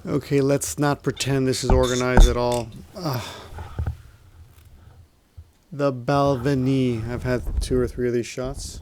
Okay, let's not pretend this is organized at all. The Balvenie. I've had 2 or 3 of these shots.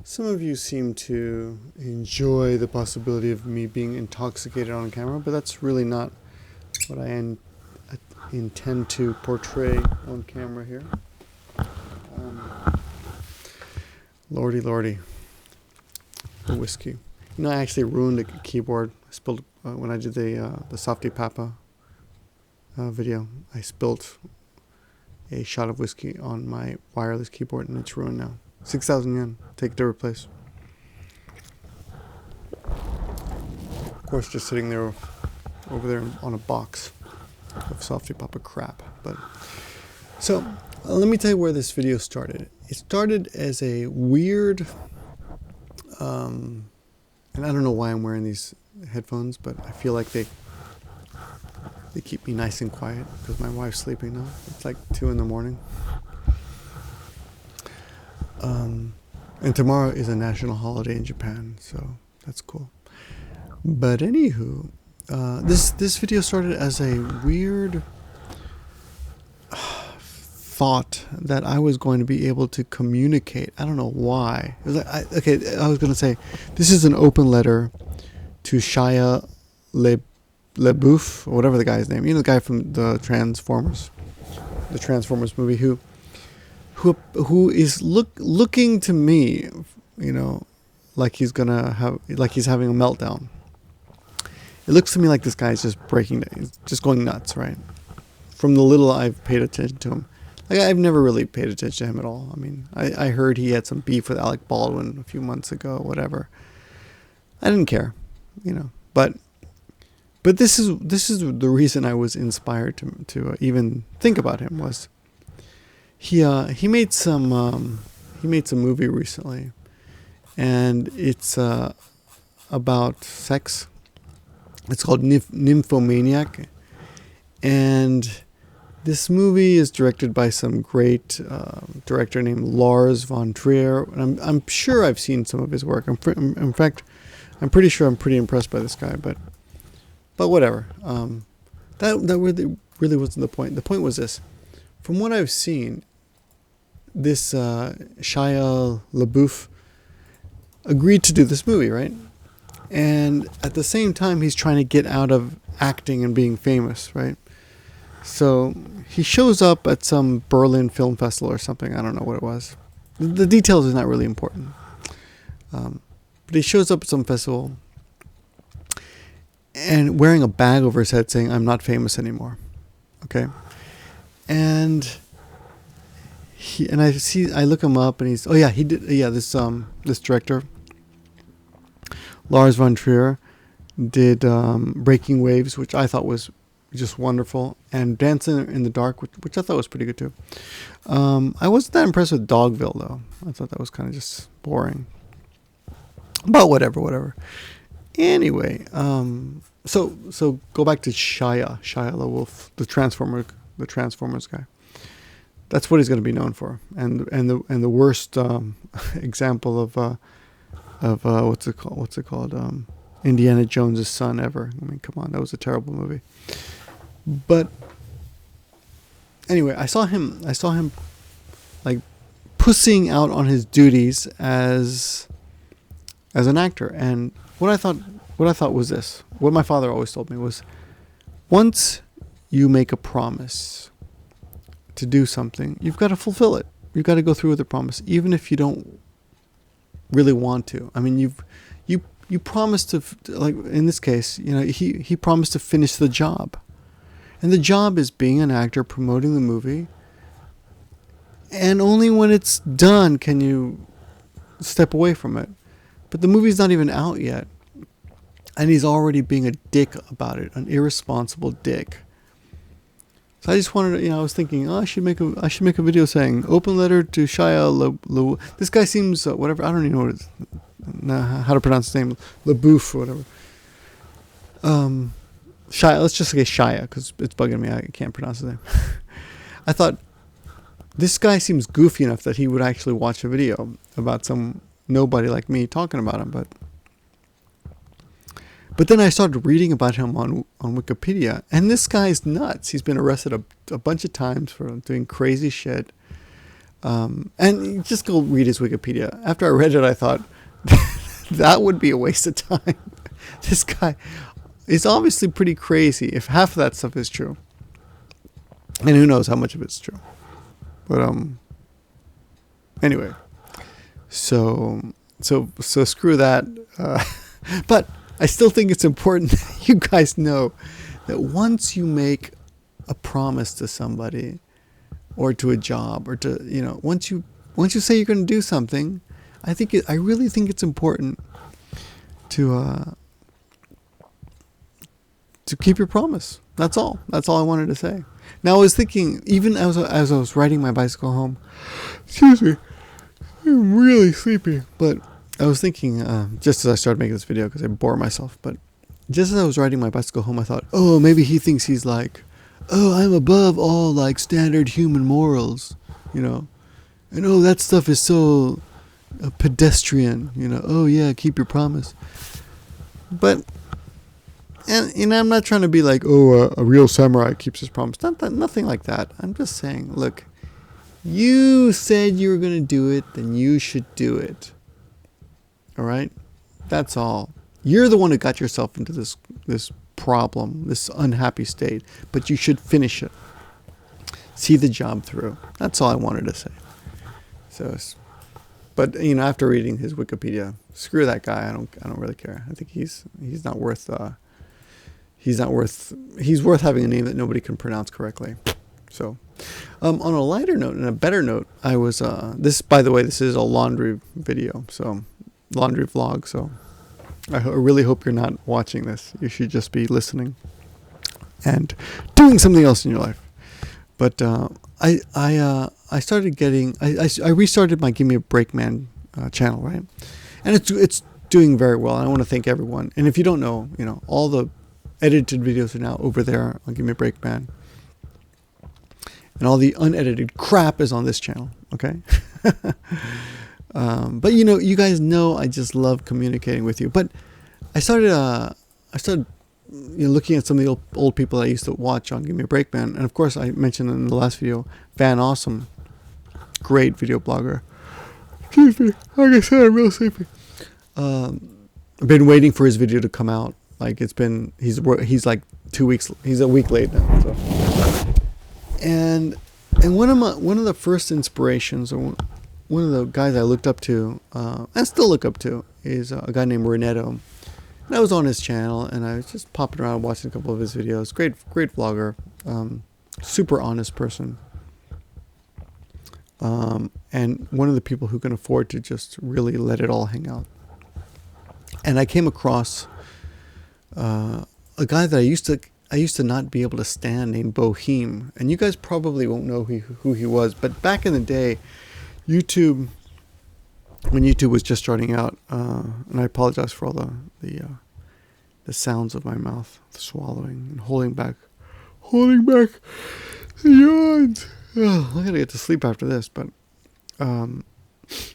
Some of you seem to enjoy the possibility of me being intoxicated on camera, but that's really not what I intend to portray on camera here. Lordy, lordy. The whiskey. You know, I actually ruined a keyboard. I spilled when I did the Softy Papa video. I spilled a shot of whiskey on my wireless keyboard, and it's ruined now. 6,000 yen. Take it to replace. Of course, just sitting there over there on a box of Softy Papa crap. But so let me tell you where this video started. It started as a weird, and I don't know why I'm wearing these headphones, but I feel like they keep me nice and quiet because my wife's sleeping now. It's like 2 a.m. And tomorrow is a national holiday in Japan, so that's cool. But anywho, this video started as a weird thought that I was going to be able to communicate. I don't know why. It was like, I was going to say, this is an open letter to Shia LaBeouf, or whatever the guy's name. You know, the guy from the Transformers movie, who is looking to me, you know, like he's having a meltdown. It looks to me like this guy's just he's just going nuts, right? From the little I've paid attention to him. Like, I've never really paid attention to him at all. I mean, I heard he had some beef with Alec Baldwin a few months ago, whatever. I didn't care, you know. But this is the reason I was inspired to even think about him. Was he made some movie recently, and it's about sex. It's called Nymphomaniac, and this movie is directed by some great director named Lars von Trier, and I'm sure I've seen some of his work. In fact, I'm pretty sure I'm pretty impressed by this guy. But whatever. That really wasn't the point. The point was this: from what I've seen, this Shia LaBeouf agreed to do this movie, right? And at the same time, he's trying to get out of acting and being famous, right? So he shows up at some Berlin Film Festival or something. I don't know what it was. The details is not really important. But he shows up at some festival and wearing a bag over his head saying, "I'm not famous anymore." Okay? And I look him up, and this director, Lars von Trier, did Breaking Waves, which I thought was just wonderful, and Dancing in the Dark, which I thought was pretty good too. I wasn't that impressed with Dogville, though. I thought that was kind of just boring. But whatever. Anyway, so go back to Shia LaBeouf, the Transformers guy. That's what he's going to be known for, and the worst example of what's it called? Indiana Jones' son ever. I mean, come on, that was a terrible movie. But anyway, I saw him like pussing out on his duties as an actor, and what I thought was this. What my father always told me was, once you make a promise to do something, you've got to fulfill it. You've got to go through with the promise, even if you don't really want to. I mean, you promised to, like in this case, you know, he promised to finish the job. And the job is being an actor, promoting the movie. And only when it's done can you step away from it. But the movie's not even out yet. And he's already being a dick about it, an irresponsible dick. So I just wanted to, I was thinking, I should make a video saying, open letter to Shia LaBeouf. This guy seems, whatever, I don't even know how to pronounce his name, LaBeouf or whatever. Shia, let's just say Shia, because it's bugging me, I can't pronounce his name. I thought, this guy seems goofy enough that he would actually watch a video about some nobody like me talking about him, but But then I started reading about him on Wikipedia, and this guy's nuts. He's been arrested a bunch of times for doing crazy shit. And just go read his Wikipedia. After I read it, I thought that would be a waste of time. This guy is obviously pretty crazy if half of that stuff is true. And who knows how much of it's true. But anyway. So screw that. But I still think it's important that you guys know that once you make a promise to somebody or to a job or to, once you say you're going to do something, I really think it's important to keep your promise. That's all I wanted to say. Now I was thinking, even as I was riding my bicycle home, excuse me, I'm really sleepy, but I was thinking, just as I started making this video, because I bore myself, but just as I was riding my bicycle home, I thought, oh, maybe he thinks he's like, oh, I'm above all like standard human morals, and oh, that stuff is so pedestrian, oh yeah, keep your promise. But, and I'm not trying to be like, oh, a real samurai keeps his promise. Nothing like that. I'm just saying, look, you said you were going to do it, then you should do it. All right? That's all. You're the one who got yourself into this problem, this unhappy state, but you should finish it. See the job through. That's all I wanted to say. So, but after reading his Wikipedia, screw that guy. I don't really care. I think he's not worth he's worth having a name that nobody can pronounce correctly. So, on a lighter note and a better note, I was by the way, this is a laundry video, so laundry vlog. So I really hope you're not watching this. You should just be listening and doing something else in your life. But I started getting I restarted my gimmeabreakman channel, right? And it's doing very well. And I want to thank everyone. And if you don't know, all the edited videos are now over there on gimmeabreakman. And all the unedited crap is on this channel, okay? But you guys know I just love communicating with you. But I started looking at some of the old people I used to watch on gimmeabreakman, and of course I mentioned in the last video, Van Awesome, great video blogger. Excuse me, like I said, I'm real sleepy. I've been waiting for his video to come out. Like he's like 2 weeks. He's a week late now. So. And one of the first inspirations, or one of the guys I looked up to, and still look up to, is a guy named Renato. And I was on his channel, and I was just popping around watching a couple of his videos. Great vlogger, super honest person, and one of the people who can afford to just really let it all hang out. And I came across a guy that I used to not be able to stand, named Boheme. And you guys probably won't know who he was. But back in the day, when YouTube was just starting out, and I apologize for all the sounds of my mouth, the swallowing and holding back the yawns. Oh, I gotta get to sleep after this. But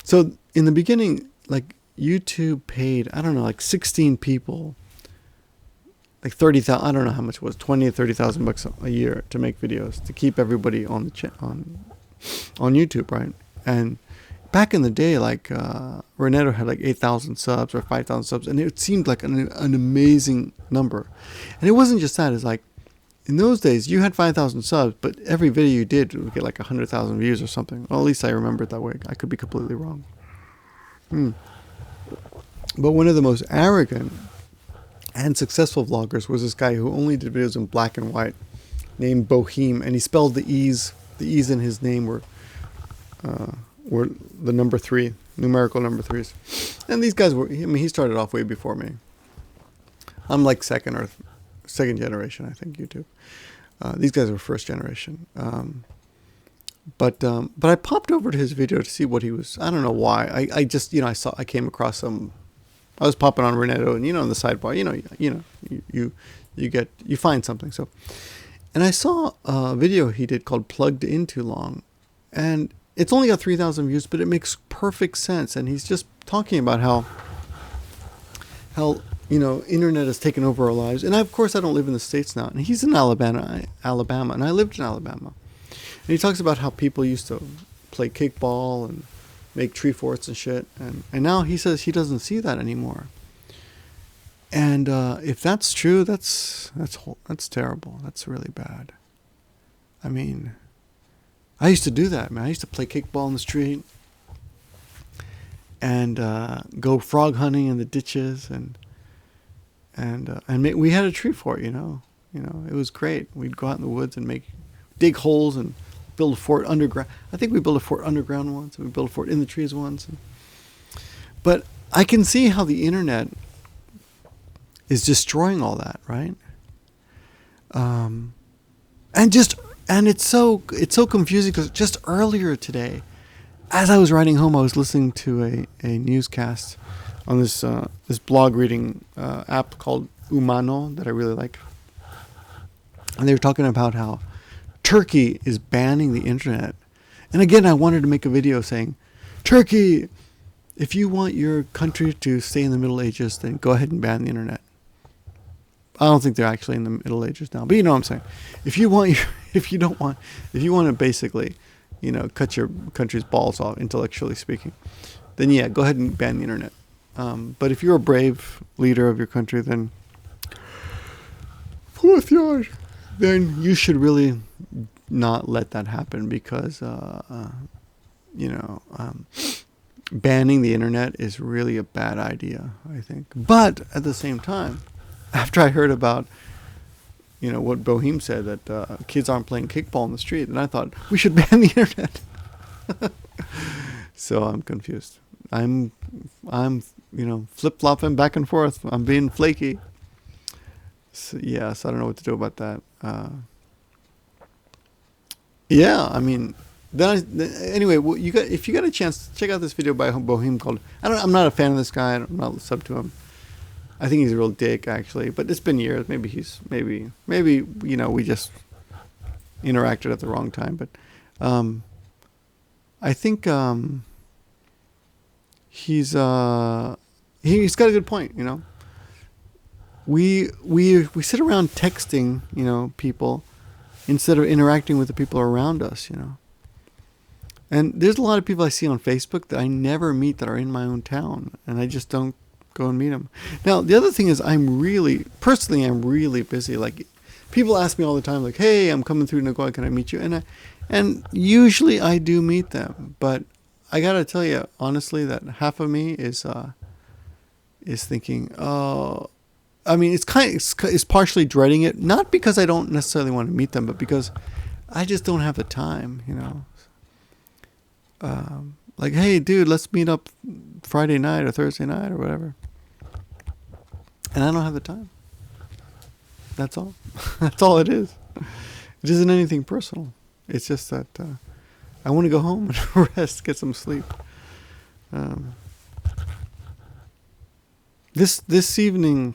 so in the beginning, like YouTube paid, I don't know, like 16 people, like 30,000, I don't know how much it was, 20 or 30,000 bucks a year to make videos, to keep everybody on on YouTube, right? And back in the day, like Renato had like 8,000 subs or 5,000 subs, and it seemed like an amazing number. And it wasn't just that; it's like in those days you had 5,000 subs, but every video you did would get like 100,000 views or something. Well, at least I remember it that way. I could be completely wrong. But one of the most arrogant and successful vloggers was this guy who only did videos in black and white, named Boheme, and he spelled the E's in his name were the number 3, numerical number 3s. And these guys were, he started off way before me. I'm like second generation, I think, YouTube. These guys were first generation. But I popped over to his video to see what he was, I don't know why. I just, I came across some, I was popping on Renato, and on the sidebar, you find something. So, and I saw a video he did called "Plugged In Too Long," and it's only got 3,000 views, but it makes perfect sense. And he's just talking about how internet has taken over our lives. And of course, I don't live in the States now. And he's in Alabama, and I lived in Alabama. And he talks about how people used to play kickball and make tree forts and shit. And now he says he doesn't see that anymore. And if that's true, that's terrible. That's really bad. I mean, I used to do that, man. I used to play kickball in the street and go frog hunting in the ditches and we had a tree fort, it was great. We'd go out in the woods and dig holes and build a fort underground. I think we built a fort underground once. We built a fort in the trees once. But I can see how the internet is destroying all that, right? And it's so confusing because just earlier today, as I was riding home, I was listening to a newscast on this blog reading app called Umano that I really like. And they were talking about how Turkey is banning the internet. And again, I wanted to make a video saying, Turkey, if you want your country to stay in the Middle Ages, then go ahead and ban the internet. I don't think they're actually in the Middle Ages now, but you know what I'm saying. If you want to basically, cut your country's balls off, intellectually speaking, then yeah, go ahead and ban the internet. But if you're a brave leader of your country, then then you should really not let that happen because, banning the internet is really a bad idea, I think. But at the same time, after I heard about, what Bohem said, that kids aren't playing kickball in the street, and I thought we should ban the internet. So I'm confused. I'm flip-flopping back and forth. I'm being flaky. So I don't know what to do about that. I mean, anyway, if you got a chance, check out this video by Bohem called. I'm not a fan of this guy. I'm not sub to him. I think he's a real dick, actually. But it's been years. Maybe we just interacted at the wrong time. But I think he's got a good point. We sit around texting, people, instead of interacting with the people around us, And there's a lot of people I see on Facebook that I never meet that are in my own town, and I just don't go and meet them. Now, the other thing is I'm really busy. Like, people ask me all the time, like, hey, I'm coming through Nagoya, can I meet you? And usually I do meet them, but I gotta tell you, honestly, that half of me is thinking, oh, I mean, it's partially dreading it, not because I don't necessarily want to meet them, but because I just don't have the time, like, hey, dude, let's meet up Friday night or Thursday night or whatever. And I don't have the time. That's all. That's all it is. It isn't anything personal. It's just that I want to go home and rest, get some sleep. This evening,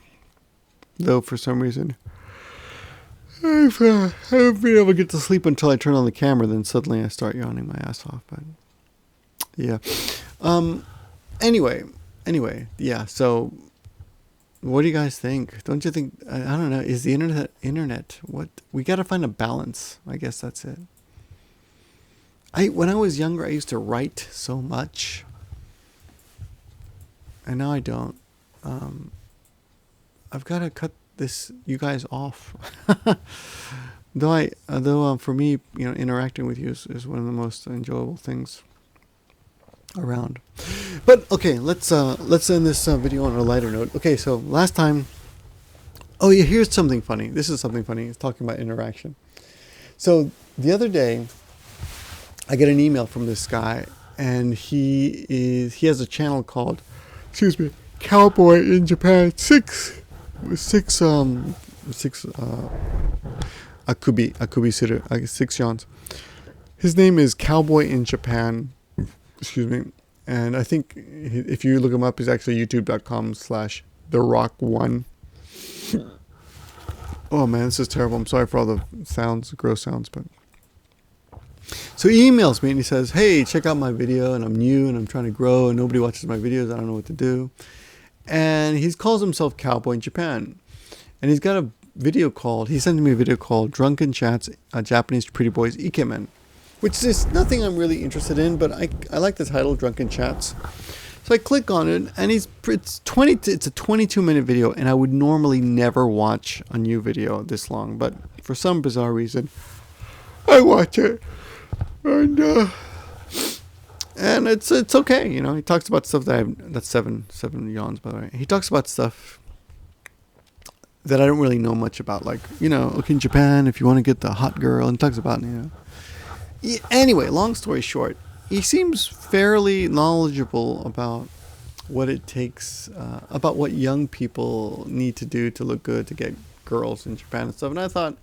though, for some reason, I haven't been able to get to sleep until I turn on the camera. Then suddenly I start yawning my ass off. But yeah. Anyway. Yeah. So, what do you guys think? Don't you think? I don't know. Is the internet? What we got to find a balance. I guess that's it. When I was younger, I used to write so much, and now I don't. I've got to cut you guys off. Though for me, interacting with you is one of the most enjoyable things around. But okay, let's end this video on a lighter note. Okay, so last time. Oh yeah, here's something funny. This is something funny. It's talking about interaction. So the other day, I get an email from this guy, and he has a channel called, Cowboy in Japan 6 akubi suru 6 yawns. His name is Cowboy in Japan. And I think if you look him up, he's actually youtube.com/therock1. Oh man, this is terrible. I'm sorry for all the gross sounds, but. So he emails me and he says, hey, check out my video, and I'm new and I'm trying to grow and nobody watches my videos. I don't know what to do. and he calls himself Cowboy in Japan, and he's got a video called, he sent me a video called Drunken Chats, Japanese Pretty Boys Ikemen, which is nothing I'm really interested in, but I like the title, Drunken Chats. So I click on it, and it's a 22-minute video, and I would normally never watch a new video this long, but for some bizarre reason, I watch it, and it's okay, you know. He talks about stuff that's seven yawns, by the way. He talks about stuff that I don't really know much about, like, you know, look in Japan if you want to get the hot girl, and talks about, you know. Anyway, long story short, he seems fairly knowledgeable about what it takes, about what young people need to do to look good to get girls in Japan and stuff. And I thought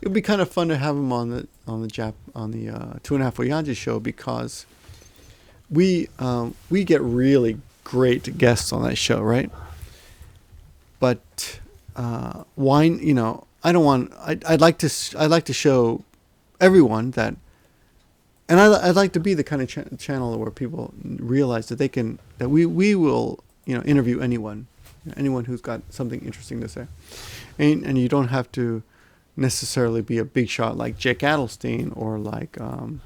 it would be kind of fun to have him on the 2.5 Oyajis show, because we get really great guests on that show, right? But why, you know, I'd like to show everyone that. And I'd like to be the kind of channel where people realize that we will, you know, interview anyone who's got something interesting to say, and you don't have to necessarily be a big shot like Jake Adelstein or like Bay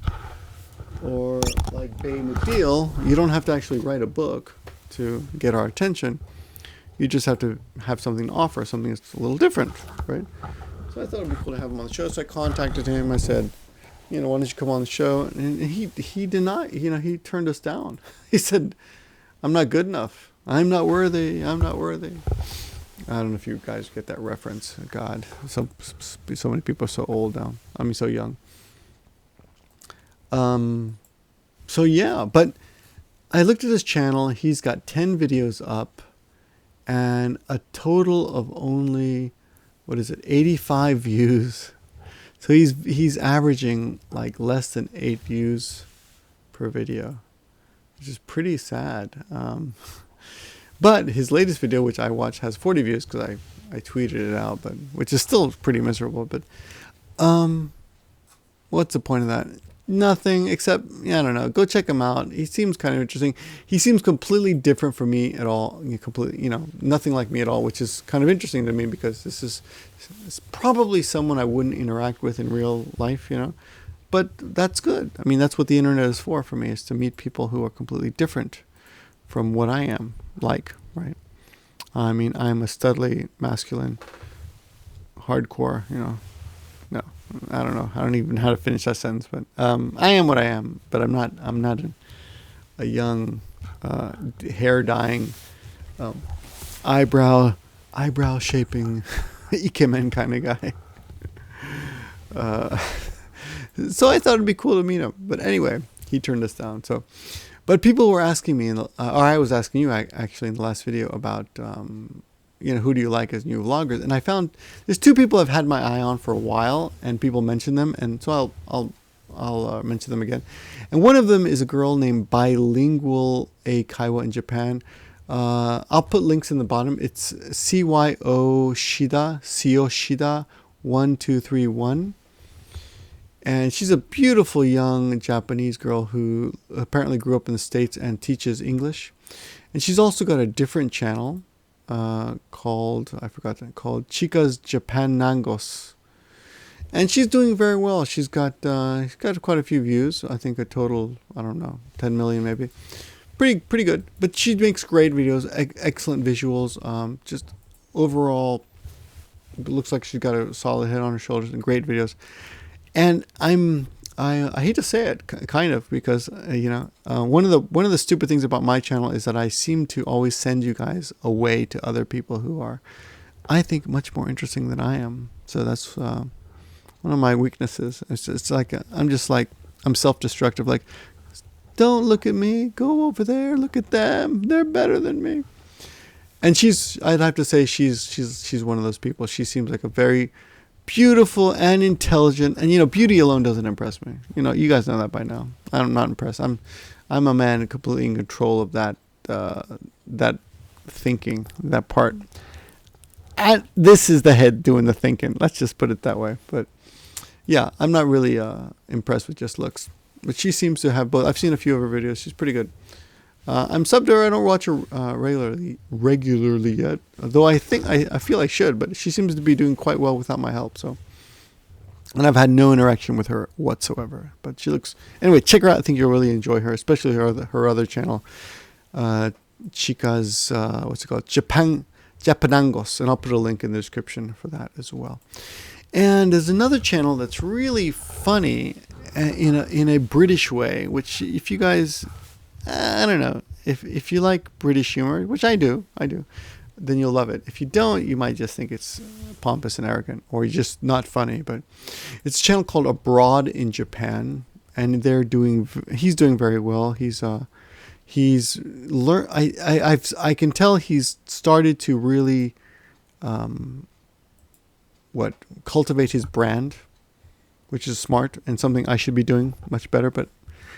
McBeal. You don't have to actually write a book to get our attention. You just have to have something to offer, something that's a little different, right? So I thought it'd be cool to have him on the show. So I contacted him. I said, you know, why don't you come on the show? And he denied, you know, he turned us down. He said, I'm not good enough. I'm not worthy. I'm not worthy. I don't know if you guys get that reference. God, so many people are so old now. I mean, so young. So yeah, but I looked at his channel. He's got 10 videos up and a total of only, 85 views. So he's averaging like less than 8 views per video, which is pretty sad. But his latest video, which I watched, has 40 views because I tweeted it out, but which is still pretty miserable. But what's the point of that? Nothing except, I don't know. Go check him out. He seems kind of interesting. He seems completely different from me at all. Completely, you know, nothing like me at all, which is kind of interesting to me because it's probably someone I wouldn't interact with in real life, you know. But that's good. I mean, that's what the internet is for me, is to meet people who are completely different from what I am like, right? I mean, I'm a studly, masculine, hardcore, you know. No, I don't know. I don't even know how to finish that sentence, but I am what I am, but I'm not a young, hair dyeing, eyebrow shaping ikemen kind of guy. So I thought it'd be cool to meet him, but anyway, he turned us down. So, but people were asking me, or I was asking you actually in the last video about, you know, who do you like as new vloggers? And I found there's 2 people I've had my eye on for a while, and people mention them, and so I'll mention them again. And one of them is a girl named Bilingual A Kaiwa in Japan. I'll put links in the bottom. It's CYO Shida 1231. And she's a beautiful young Japanese girl who apparently grew up in the States and teaches English. And she's also got a different channel called Chika's Japan Nangos. And she's doing very well. She's got quite a few views. I think a total, I don't know, 10 million maybe. Pretty good. But she makes great videos, excellent visuals. Just overall, it looks like she's got a solid head on her shoulders and great videos. And I hate to say it, kind of, because you know, one of the stupid things about my channel is that I seem to always send you guys away to other people who are, I think, much more interesting than I am. So that's one of my weaknesses. It's like I'm self-destructive. Like, don't look at me. Go over there. Look at them. They're better than me. And I'd have to say she's one of those people. She seems like a very beautiful and intelligent, and you know, beauty alone doesn't impress me. You know, you guys know that by now. I'm not impressed. I'm a man completely in control of that thinking, that part. This is the head doing the thinking. Let's just put it that way. But yeah, I'm not really impressed with just looks. But she seems to have both. I've seen a few of her videos. She's pretty good. I'm subbed to her. I don't watch her regularly yet, though I think I feel I should. But she seems to be doing quite well without my help. So, and I've had no interaction with her whatsoever. But she looks anyway. Check her out. I think you'll really enjoy her, especially her other channel, Chica's what's it called, Japanangos, and I'll put a link in the description for that as well. And there's another channel that's really funny in a British way, which if you guys, I don't know, if you like British humor, which I do, then you'll love it. If you don't, you might just think it's pompous and arrogant, or you're just not funny. But it's a channel called Abroad in Japan, and he's doing very well. He's learned. I can tell he's started to really cultivate his brand, which is smart and something I should be doing much better. But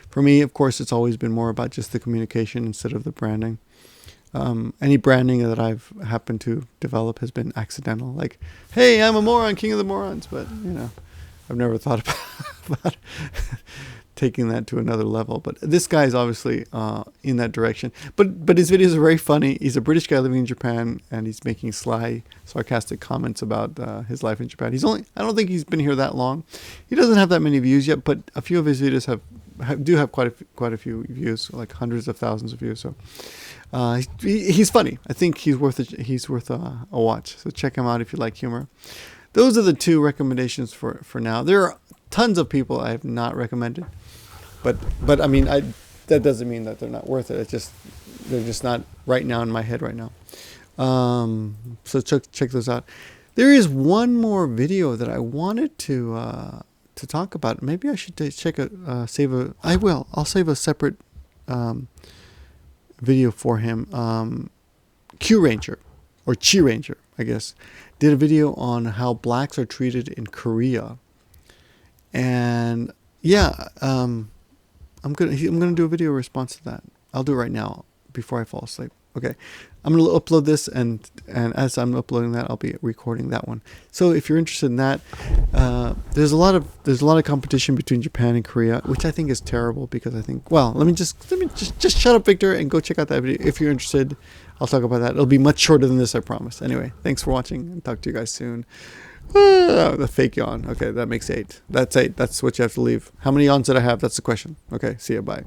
for me, of course, it's always been more about just the communication instead of the branding. Any branding that I've happened to develop has been accidental. Like, hey, I'm a moron, king of the morons. But, I've never thought about taking that to another level. But this guy's obviously in that direction. But his videos are very funny. He's a British guy living in Japan, and he's making sly, sarcastic comments about his life in Japan. I don't think he's been here that long. He doesn't have that many views yet, but a few of his videos do have quite a few views, like hundreds of thousands of views. So he's funny. I think he's worth a watch. So check him out if you like humor. Those are the two recommendations for now. There are tons of people I have not recommended, but I mean, that doesn't mean that they're not worth it. They're just not right now in my head right now. So check those out. There is one more video that I wanted to talk about. Maybe I should I'll save a separate video for him. Q Ranger, or Chi Ranger, I guess, did a video on how blacks are treated in Korea. And yeah, I'm gonna do a video response to that. I'll do it right now before I fall asleep. Okay, I'm gonna upload this, and as I'm uploading that, I'll be recording that one. So if you're interested in that, there's a lot of competition between Japan and Korea, which I think is terrible, because I think, well, let me just shut up, Victor, and go check out that video if you're interested. I'll talk about that. It'll be much shorter than this, I promise. Anyway, thanks for watching, and talk to you guys soon. The fake yawn. Okay, that makes 8. That's 8. That's what you have to leave. How many yawns did I have? That's the question. Okay, see ya. Bye.